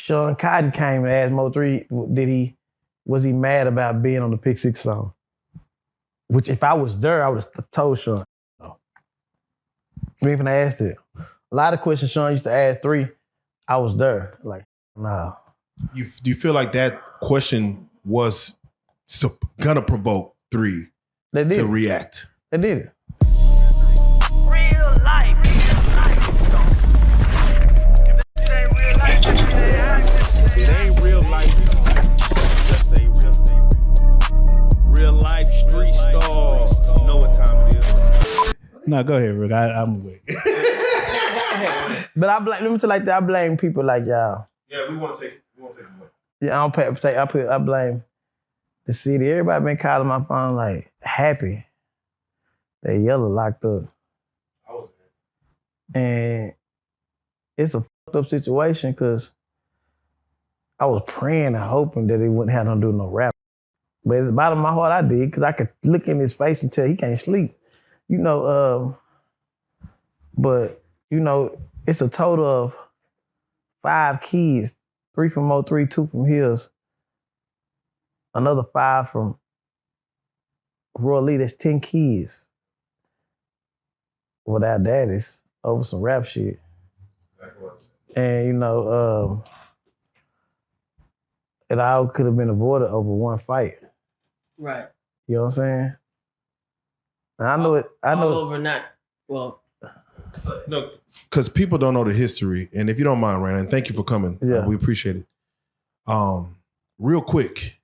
Sean Cotton came and asked Mo3, was he mad about being on the Pick Six song? Which if I was there, I would have told Sean. No. We even asked it. A lot of questions Sean used to ask 3, I was there. Like, nah. Do you feel like that question was gonna provoke 3 to react? They did it. Real life. It ain't real life. Just say real life street stars. Know what time it is. No, go ahead, Rick. I'm waiting. But let me tell you like that. I blame people like y'all. Yeah, we want to take it. Yeah, I blame the city. Everybody been calling my phone like happy that Yella locked up. And it's a fucked up situation because I was praying and hoping that he wouldn't have nothing to do with no rap. But at the bottom of my heart, I did because I could look in his face and tell he can't sleep. You know, but, you know, it's a total of 5 kids, 3 from Mo3, 2 from Hills, another 5 from Reallyfe. That's 10 kids without daddies over some rap shit. And, you know, it all could have been avoided over one fight. Right. You know what I'm saying? And I know it. I know all over not well. No, because people don't know the history, and if you don't mind, Ryan, and thank you for coming. Yeah, we appreciate it. Real quick,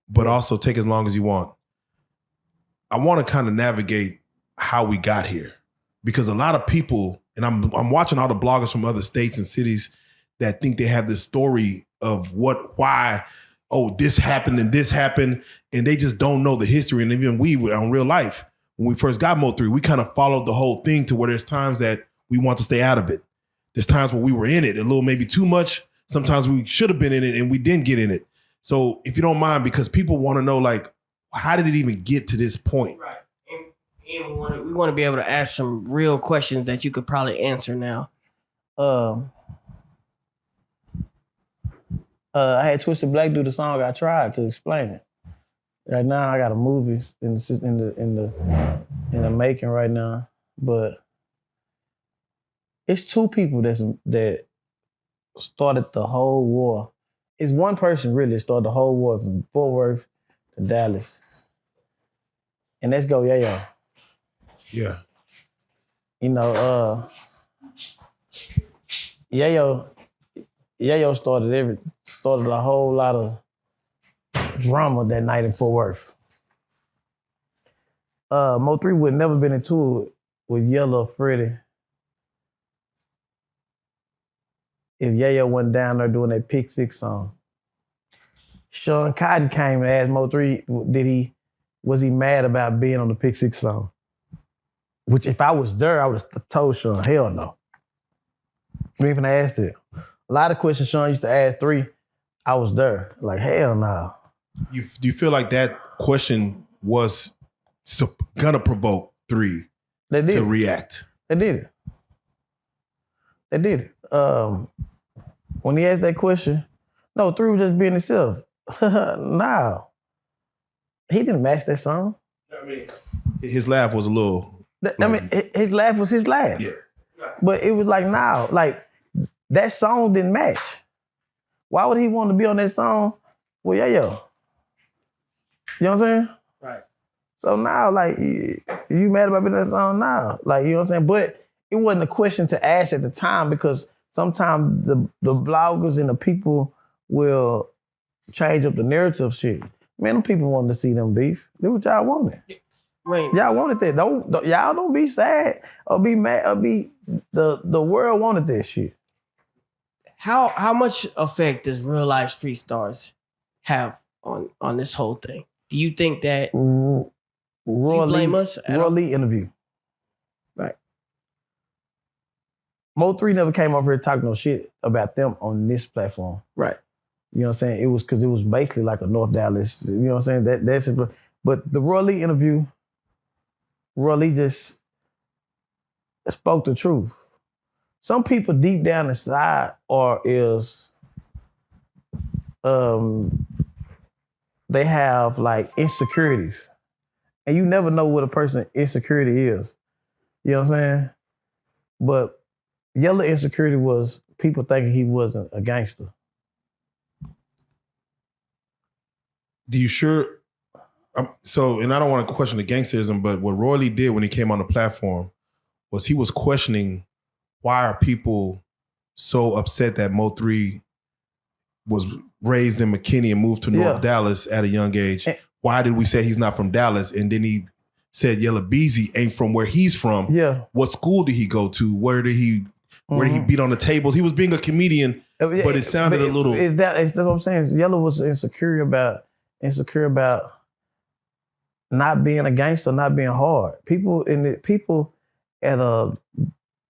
but also take as long as you want. I want to kind of navigate how we got here, because a lot of people, and I'm watching all the bloggers from other states and cities that think they have this story of why, oh, this happened and this happened, and they just don't know the history. And even we on Reallyfe, when we first got Mo3, we kind of followed the whole thing to where there's times that we want to stay out of it. There's times where we were in it a little, maybe too much. Sometimes we should have been in it and we didn't get in it. So if you don't mind, because people want to know, like, how did it even get to this point? Right. And we want to be able to ask some real questions that you could probably answer now. I had Twisted Black do the song. I tried to explain it. Right now, I got a movie in the making right now, but it's 2 people that started the whole war. It's one person really that started the whole war from Fort Worth to Dallas, and let's go Yayo. Yeah. You know, Yayo started a whole lot of drama that night in Fort Worth. Mo3 would never been into it with Yella or Freddie if Yayo went down there doing that Pick Six song. Sean Cotton came and asked Mo3, was he mad about being on the Pick Six song? Which if I was there, I would have told Sean, hell no. We even asked it. A lot of questions Sean used to ask 3, I was there. Like, hell no. Do you feel like that question was gonna provoke 3 to react? They did it. They did it. When he asked that question, no, 3 was just being himself. No. He didn't match that song. I mean, his laugh was a little... his laugh was his laugh. Yeah. But it was like, nah, like, that song didn't match. Why would he want to be on that song with Yayo? You know what I'm saying? Right. So now, like, you mad about being on that song now? Like, you know what I'm saying? But it wasn't a question to ask at the time because sometimes the bloggers and the people will change up the narrative shit. Man, them people wanted to see them beef. That's what y'all wanted. Right. Y'all wanted that. Y'all don't be sad or be mad or be the world wanted that shit. How much effect does Reallyfe Street Stars have on this whole thing? Do you think that do you blame us? Reallyfe interview. Right. Mo3 never came over here to talk no shit about them on this platform. Right. You know what I'm saying? It was because it was basically like a North Dallas, you know what I'm saying? That's it. But the Reallyfe interview, Reallyfe just spoke the truth. Some people deep down inside is they have like insecurities. And you never know what a person's insecurity is. You know what I'm saying? But Yella insecurity was people thinking he wasn't a gangster. Do you sure? So, and I don't want to question the gangsterism, but what Roy Lee did when he came on the platform was he was questioning why are people so upset that Mo3 was raised in McKinney and moved to North Dallas at a young age. Why did we say he's not from Dallas? And then he said Yella Beezy ain't from where he's from. Yeah. What school did he go to? Where did he beat on the tables? He was being a comedian, but it sounded a little. That's what I'm saying. Yella was insecure about not being a gangster, not being hard. People at a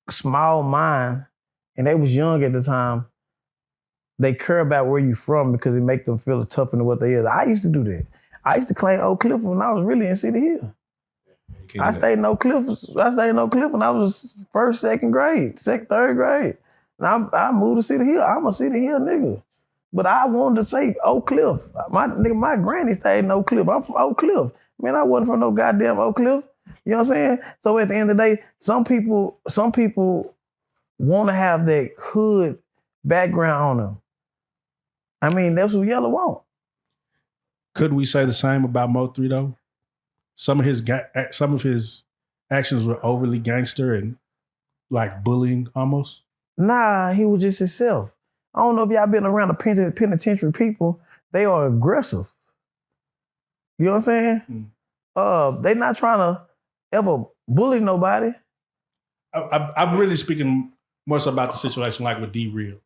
small mind, and they was young at the time. They care about where you from because it make them feel tougher than what they is. I used to do that. I used to claim Oak Cliff when I was really in City Hill. I stayed in Oak Cliff when I was first, second grade, third grade. And I moved to City Hill. I'm a City Hill nigga. But I wanted to say Oak Cliff. My granny stayed in Oak Cliff. I'm from Oak Cliff. Man, I wasn't from no goddamn Oak Cliff. You know what I'm saying? So at the end of the day, some people want to have that hood background on them. I mean, that's what Yella want. Couldn't we say the same about Mo3 though? Some of his actions were overly gangster and like bullying almost. Nah, he was just himself. I don't know if y'all been around the penitentiary people. They are aggressive. You know what I'm saying? They not trying to ever bully nobody. I'm really speaking more so about the situation like with D-Real.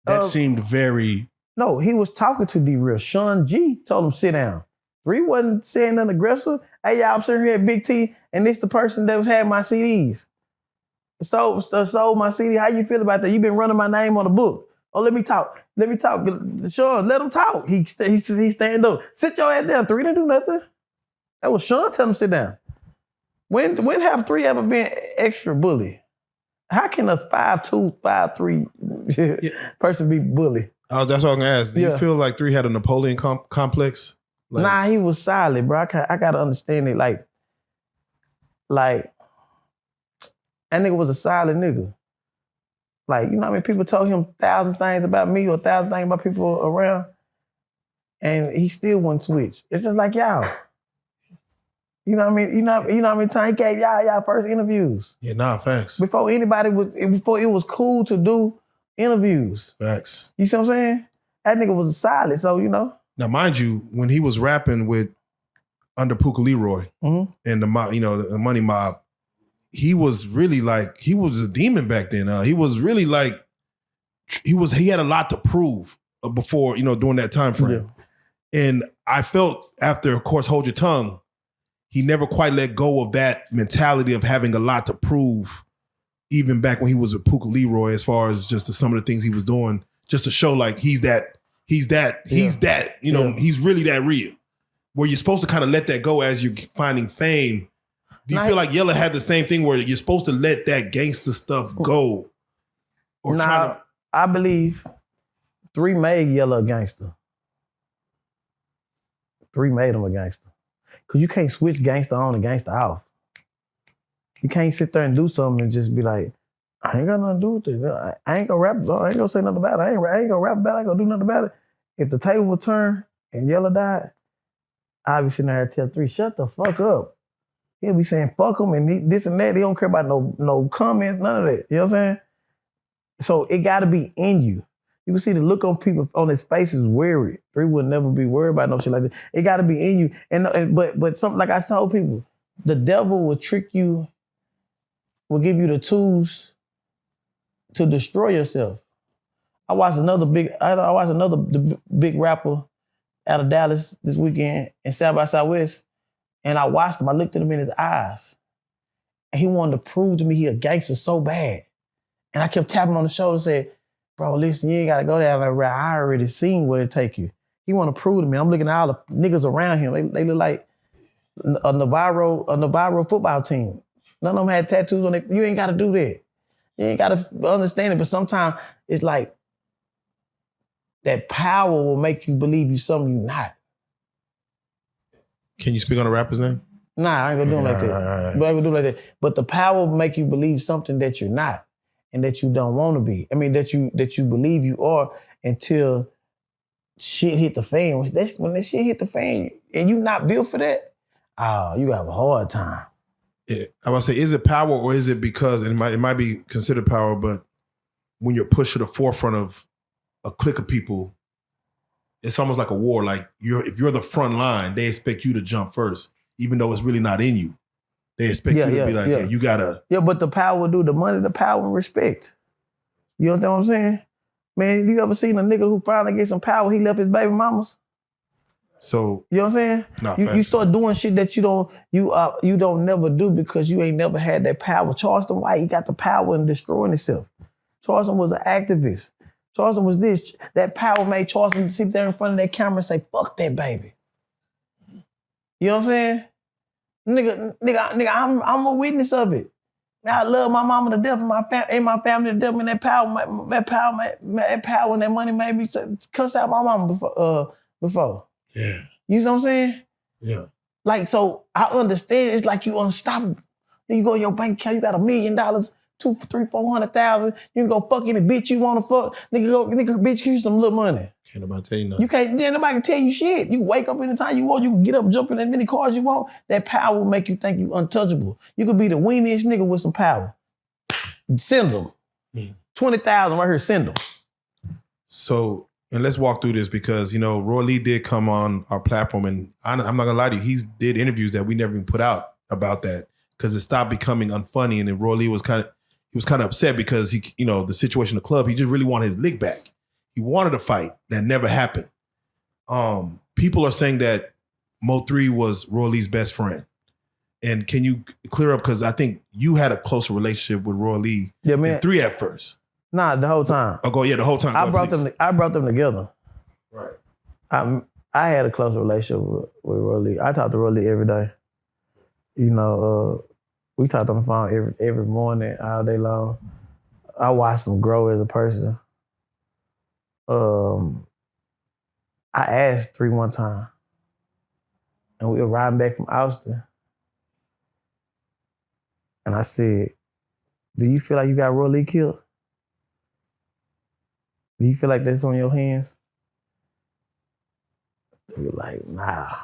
That seemed very... No, he was talking to D-Real. Sean G told him sit down. 3 wasn't saying nothing aggressive. Hey, y'all, I'm sitting here at Big T, and this the person that was had my CDs. Sold my CD. How you feel about that? You been running my name on the book. Oh, let me talk. Sean, let him talk. He stand up. Sit your ass down. 3 didn't do nothing. That was Sean telling him sit down. When have 3 ever been extra bully? How can a 5'2", 5'3" person be bully? That's what I'm gonna ask. Do you feel like 3 had a Napoleon complex? Like, nah, he was solid, bro. I gotta understand it. Like that nigga was a solid nigga. Like, you know what I mean? People told him 1,000 things about me or 1,000 things about people around, and he still wouldn't switch. It's just like y'all. You know what I mean? You know how many times he gave y'all first interviews? Yeah, nah, facts. Before it was cool to do interviews. Facts. You see what I'm saying? That nigga was a solid, so you know. Now, mind you, when he was rapping under Puka Leroy and the Money Mob, he was really like, he was a demon back then. He was really like, he had a lot to prove before, during that time frame. Yeah. And I felt after, of course, Hold Your Tongue, he never quite let go of that mentality of having a lot to prove, even back when he was with Puka Leroy, as far as just some of the things he was doing, just to show like he's that, he's really that real. Where you're supposed to kind of let that go as you're finding fame. Do you feel like Yella had the same thing where you're supposed to let that gangster stuff go? Or I believe 3 made Yella a gangster. 3 made him a gangster. Because you can't switch gangster on and gangster off. You can't sit there and do something and just be like, I ain't got nothing to do with this. I ain't gonna rap. I ain't gonna say nothing about it. I ain't gonna rap about it. I ain't gonna do nothing about it. If the table would turn and Yella died, I'd be sitting there and tell 3, shut the fuck up. He'll be saying fuck him and this and that. He don't care about no comments, none of that. You know what I'm saying? So it gotta be in you. You can see the look on people on his face is worried. 3 would never be worried about no shit like that. It gotta be in you. But something like I told people, the devil will trick you, will give you the tools to destroy yourself. I watched another big rapper out of Dallas this weekend in South by Southwest, and I watched him. I looked at him in his eyes, and he wanted to prove to me he a gangster so bad. And I kept tapping on the shoulder and said, bro, listen, you ain't gotta go down that route. I already seen where it take you. He want to prove to me. I'm looking at all the niggas around him. They look like a Navarro football team. None of them had tattoos on it. You ain't gotta do that. You ain't gotta understand it, but sometimes it's like that power will make you believe you something you're not. Can you speak on a rapper's name? Nah, I ain't gonna do it like that. All right. But I ain't gonna do it like that. But the power will make you believe something that you're not and that you don't want to be. I mean, that you believe you are until shit hit the fan. When that shit hit the fan and you not built for that, you have a hard time. Yeah. I would say, is it power or is it because it might be considered power, but when you're pushed to the forefront of a clique of people, it's almost like a war. Like if you're the front line, they expect you to jump first, even though it's really not in you. They expect you to be like, yeah, you gotta. Yeah, but the power do the money, the power and respect. You understand what I'm saying? Man, you ever seen a nigga who finally get some power, he left his baby mamas? So you know what I'm saying? You start doing shit that you don't never do because you ain't never had that power. Charleston White, he got the power in destroying himself. Charleston was an activist. Charleston was this. That power made Charleston sit there in front of that camera and say, fuck that baby. You know what I'm saying? Nigga, I'm a witness of it. I love my mama to death and my family to death, and that power and that money made me cuss out my mama before. Yeah. You know what I'm saying? Yeah. Like, so I understand it's like you unstoppable. Then you go in your bank account, you got $1 million, 200,000, 300,000, 400,000. You can go fuck any bitch you want to fuck. Nigga, bitch, give you some little money. Can't nobody tell you nothing. You can't, nobody can tell you shit. You wake up anytime you want, you can get up, jump in as many cars you want. That power will make you think you untouchable. You could be the weeniest nigga with some power. Send them. 20,000 right here, send them. So, and let's walk through this because, Roy Lee did come on our platform and I'm not gonna lie to you, he did interviews that we never even put out about that because it stopped becoming unfunny and then Roy Lee was kind of upset because he, the situation in the club, he just really wanted his lick back. He wanted a fight that never happened. People are saying that Mo3 was Roy Lee's best friend. And can you clear up, because I think you had a closer relationship with Roy Lee than 3 at first. Nah, the whole time. The whole time. I brought them together. Right. I had a close relationship with Roy Lee. I talked to Roy Lee every day. We talked on the phone every morning, all day long. I watched him grow as a person. I asked 3 one time, and we were riding back from Austin, and I said, "Do you feel like you got Roy Lee killed? Do you feel like that's on your hands?" He was like, "Nah."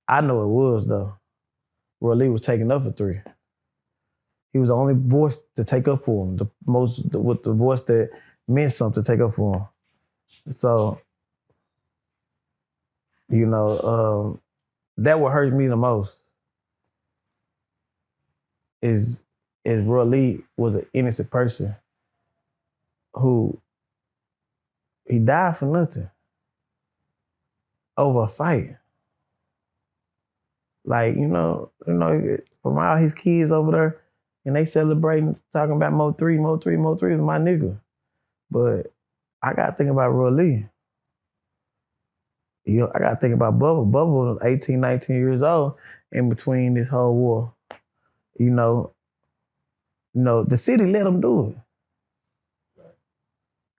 I know it was though. Roy Lee was taking up for 3. He was the only voice to take up for him, with the voice that meant something to take up for him. So, that what hurt me the most is Roy Lee was an innocent person who he died for nothing over a fight. Like, from all his kids over there, and they celebrating, talking about Mo3. Mo3 is my nigga. But I got to think about Roy Lee. I got to think about Bubba. Bubba was 18, 19 years old in between this whole war. The city let him do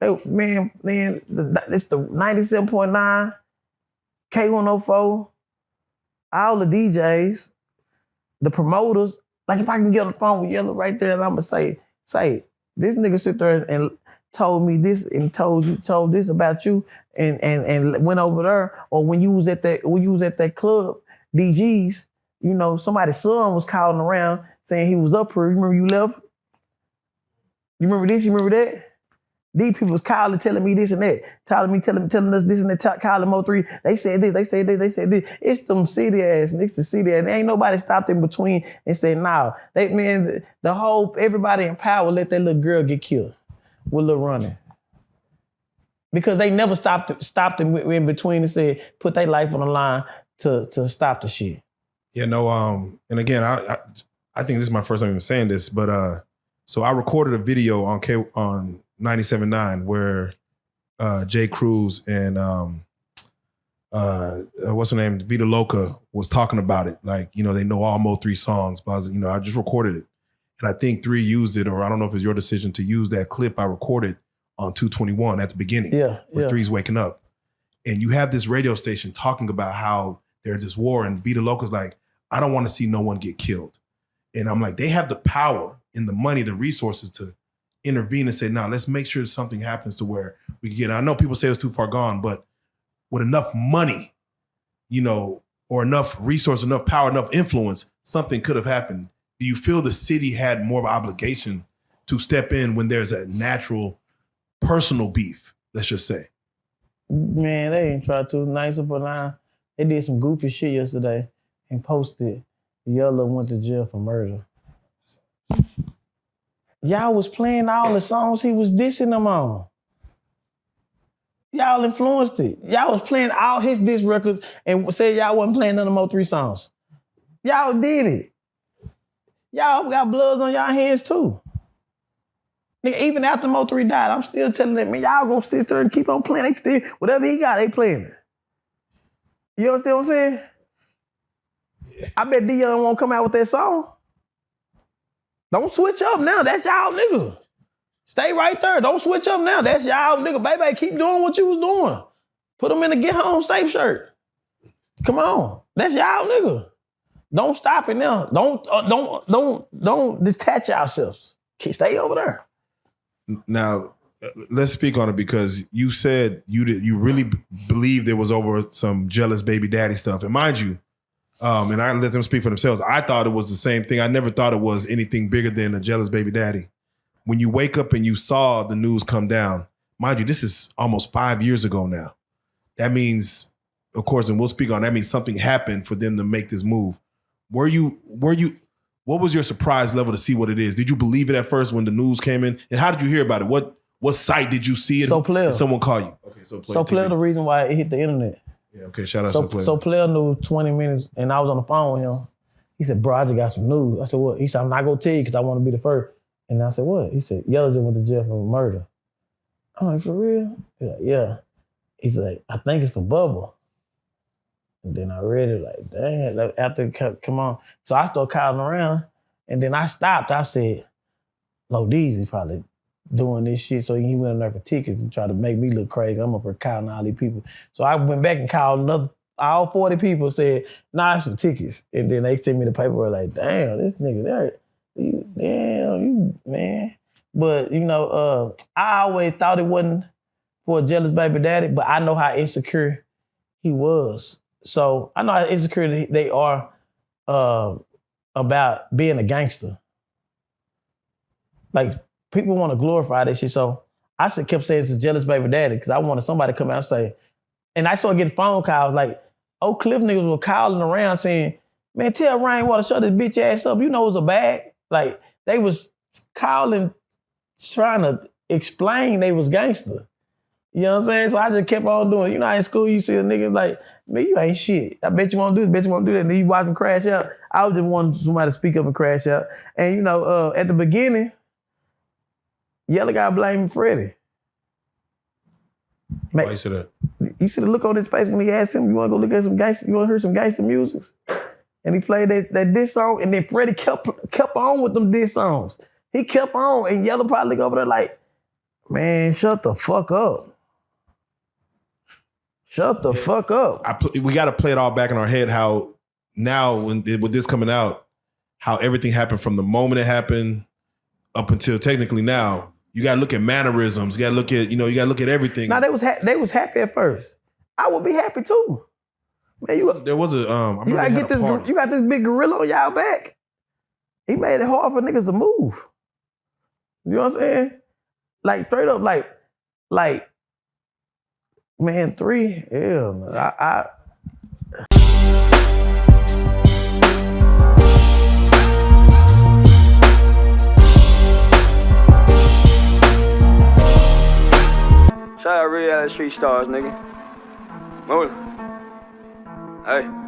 it. Man, it's the 97.9, K104, all the DJs, the promoters. Like if I can get on the phone with Yella right there and I'm gonna say, this nigga sit there and told me this and told this about you and went over there, or when you was at that club, DG's, somebody's son was calling around saying he was up here. You remember you left? You remember this? You remember that? These people was calling, telling me this and that, telling us this and that, calling Mo3. They said this, they said this. It's them city ass, it's the city ass. Ain't nobody stopped in between and said, nah. Everybody in power let that little girl get killed with Lil Running. Because they never stopped in between and said, put their life on the line to stop the shit. Yeah, and again, I think this is my first time even saying this, but so I recorded a video on 97.9 where Jay Cruz and what's her name, Vita Loca was talking about it. Like, they know all Mo3 songs, but I just recorded it. And I think 3 used it, or I don't know if it's your decision to use that clip I recorded on 221 at the beginning. Yeah, where yeah. 3's waking up. And you have this radio station talking about how there's this war, and Be the Local's like, I don't want to see no one get killed. And I'm like, they have the power and the money, the resources to intervene and say, no, let's make sure something happens to where we can get. I know people say it's too far gone, but with enough money, you know, or enough resource, enough power, enough influence, something could have happened. Do you feel the city had more of an obligation to step in when there's a natural personal beef, let's just say? Man, they ain't tried to. Nice up online. They did some goofy shit yesterday and posted Yella went to jail for murder. Y'all was playing all the songs he was dissing them on. Y'all influenced it. Y'all was playing all his diss records and said y'all wasn't playing none of Mo3 songs. Y'all did it. Y'all got bloods on y'all hands too. Nigga, even after Mo3 died, I'm still telling them, man, y'all gonna sit there and keep on playing. They still, whatever he got, they playing it. You understand what I'm saying? Yeah. I bet D-Young won't come out with that song. Don't switch up now. That's y'all nigga. Stay right there. Don't switch up now. That's y'all nigga. Baby, keep doing what you was doing. Put them in the get home safe shirt. Come on. That's y'all nigga. Don't stop it now. Don't detach yourselves. Stay over there. Now, let's speak on it, because you said you really believe there was over some jealous baby daddy stuff. And mind you, and I let them speak for themselves, I thought it was the same thing. I never thought it was anything bigger than a jealous baby daddy. When you wake up and you saw the news come down, mind you, this is almost 5 years ago now. That means, of course, and we'll speak on that, means something happened for them to make this move. What was your surprise level to see what it is? Did you believe it at first when the news came in? And how did you hear about it? What site did you see it? So Player. Did someone call you? Okay, So Player the reason why it hit the internet. Yeah, okay, shout out to Player. So Player knew 20 minutes, and I was on the phone with him. He said, bro, I just got some news. I said, what? He said, I'm not going to tell you because I want to be the first. And I said, what? He said, Yella just went to jail for murder. I'm like, for real? He's like, yeah. He's like, I think it's for Bubble. And then I read it like, dang, like, after come on. So I started calling around, and then I stopped. I said, Mo3 is probably doing this shit. So he went in there for tickets and tried to make me look crazy. I'm up here calling all these people. So I went back and called all 40 people, said, nah, it's for tickets. And then they sent me the paperwork like, damn, this nigga there. You man. But, you know, I always thought it wasn't for a jealous baby daddy, but I know how insecure he was. So I know how insecure they are about being a gangster. Like, people want to glorify that shit. So I kept saying it's a jealous baby daddy because I wanted somebody to come out and say, and I started getting phone calls like, Oak Cliff niggas were calling around saying, man, tell Rainwater, shut this bitch ass up. You know it was a bag. Like, they was calling, trying to explain they was gangster. You know what I'm saying? So I just kept on doing it. You know how in school you see a nigga like, man, you ain't shit. I bet you won't do this, bet you won't do that. And then you watch them crash out. I was just wanting somebody to speak up and crash out. And you know, at the beginning, Yella got blamed Freddie. Why you say that? You see the look on his face when he asked him, you want to go look at some gangster, you want to hear some gangster music? And he played that diss song, and then Freddie kept on with them diss songs. He kept on, and Yella probably look over there like, man, shut the fuck up. Shut the fuck up. We got to play it all back in our head how now, with this coming out, how everything happened from the moment it happened up until technically now. You got to look at mannerisms. You got to look at, you got to look at everything. Now, they was happy at first. I would be happy too. Man, there was a, you gotta get this. You got this big gorilla on y'all back. He made it hard for niggas to move. You know what I'm saying? Like straight up, like, man, 3. Hell, man. Shout out Reallyfe Starz, nigga. Mo3. Hey.